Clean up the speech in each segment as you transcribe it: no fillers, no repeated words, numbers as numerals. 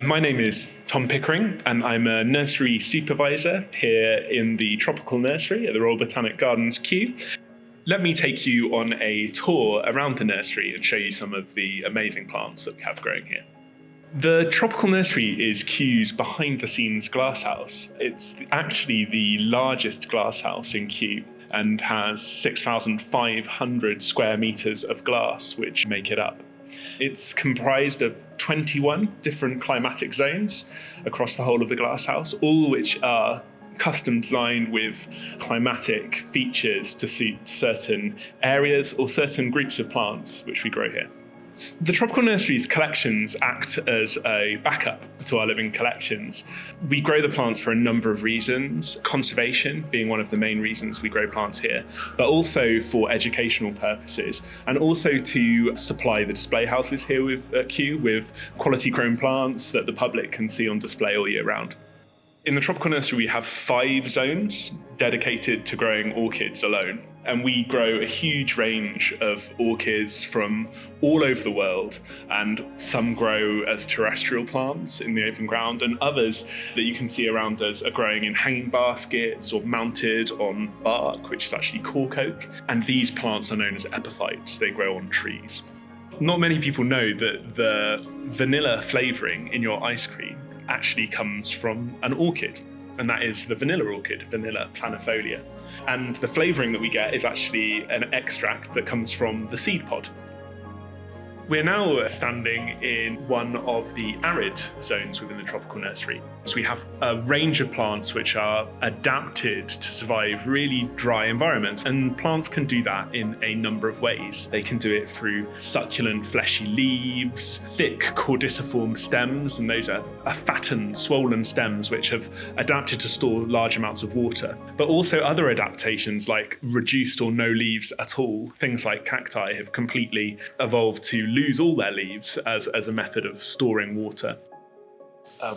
My name is Tom Pickering, and I'm a nursery supervisor here in the Tropical Nursery at the Royal Botanic Gardens, Kew. Let me take you on a tour around the nursery and show you some of the amazing plants that we have growing here. The Tropical Nursery is Kew's behind-the-scenes glasshouse. It's actually the largest glasshouse in Kew and has 6,500 square metres of glass, which make it up. It's comprised of 21 different climatic zones across the whole of the glasshouse, all which are custom designed with climatic features to suit certain areas or certain groups of plants which we grow here. The Tropical Nursery's collections act as a backup to our living collections. We grow the plants for a number of reasons, conservation being one of the main reasons we grow plants here, but also for educational purposes, and also to supply the display houses here at Kew with quality grown plants that the public can see on display all year round. In the Tropical Nursery, we have 5 zones dedicated to growing orchids alone. And we grow a huge range of orchids from all over the world, and some grow as terrestrial plants in the open ground, and others that you can see around us are growing in hanging baskets or mounted on bark, which is actually cork oak. And these plants are known as epiphytes. They grow on trees. Not many people know that the vanilla flavouring in your ice cream actually comes from an orchid, and that is the vanilla orchid, Vanilla planifolia. And the flavouring that we get is actually an extract that comes from the seed pod. We're now standing in one of the arid zones within the Tropical Nursery. So we have a range of plants which are adapted to survive really dry environments, and plants can do that in a number of ways. They can do it through succulent fleshy leaves, thick caudiciform stems, and those are fattened, swollen stems which have adapted to store large amounts of water. But also other adaptations like reduced or no leaves at all. Things like cacti have completely evolved to lose all their leaves as a method of storing water.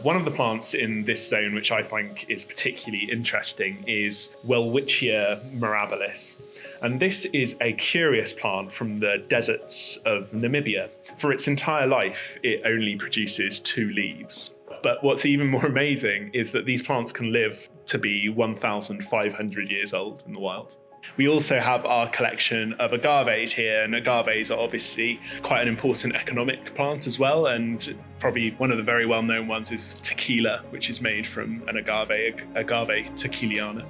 One of the plants in this zone which I think is particularly interesting is Welwitschia mirabilis. And this is a curious plant from the deserts of Namibia. For its entire life, it only produces 2 leaves. But what's even more amazing is that these plants can live to be 1,500 years old in the wild. We also have our collection of agaves here, and agaves are obviously quite an important economic plant as well, and probably one of the very well-known ones is tequila, which is made from an agave tequiliana.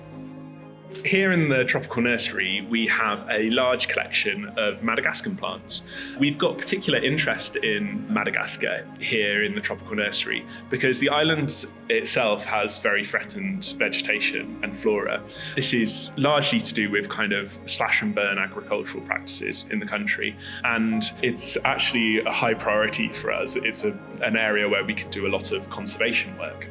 Here in the Tropical Nursery, we have a large collection of Madagascan plants. We've got particular interest in Madagascar here in the Tropical Nursery because the island itself has very threatened vegetation and flora. This is largely to do with kind of slash and burn agricultural practices in the country, and it's actually a high priority for us. It's an area where we can do a lot of conservation work.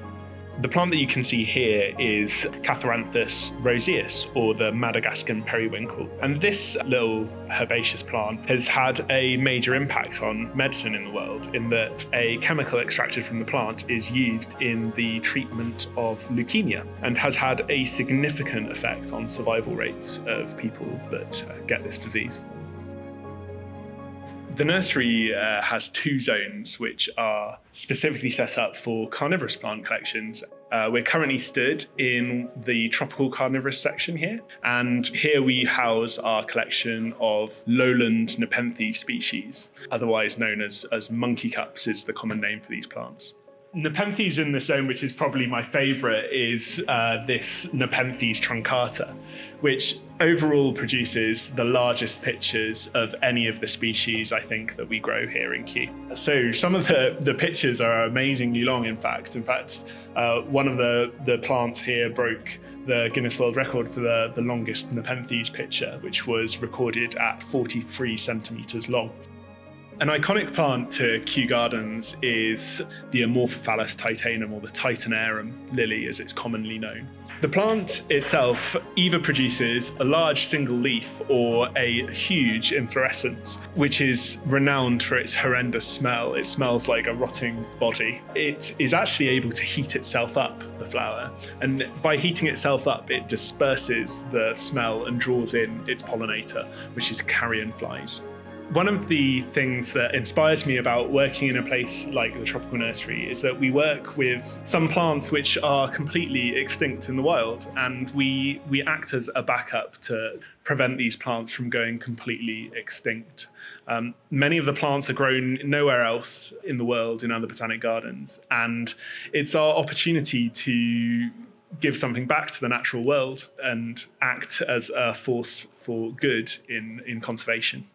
The plant that you can see here is Catharanthus roseus, or the Madagascan periwinkle. And this little herbaceous plant has had a major impact on medicine in the world, in that a chemical extracted from the plant is used in the treatment of leukemia and has had a significant effect on survival rates of people that get this disease. The nursery has 2 zones which are specifically set up for carnivorous plant collections. We're currently stood in the tropical carnivorous section here, and here we house our collection of lowland Nepenthes species, otherwise known as monkey cups is the common name for these plants. Nepenthes in this zone, which is probably my favourite, is this Nepenthes truncata, which overall produces the largest pitchers of any of the species I think that we grow here in Kew. So some of the pitchers are amazingly long, in fact. One of the plants here broke the Guinness World Record for the longest Nepenthes pitcher, which was recorded at 43 centimetres long. An iconic plant to Kew Gardens is the Amorphophallus titanum, or the Titanarum lily as it's commonly known. The plant itself either produces a large single leaf or a huge inflorescence, which is renowned for its horrendous smell. It smells like a rotting body. It is actually able to heat itself up, the flower, and by heating itself up, it disperses the smell and draws in its pollinator, which is carrion flies. One of the things that inspires me about working in a place like the Tropical Nursery is that we work with some plants which are completely extinct in the wild, and we act as a backup to prevent these plants from going completely extinct. Many of the plants are grown nowhere else in the world in other botanic gardens, and it's our opportunity to give something back to the natural world and act as a force for good in conservation.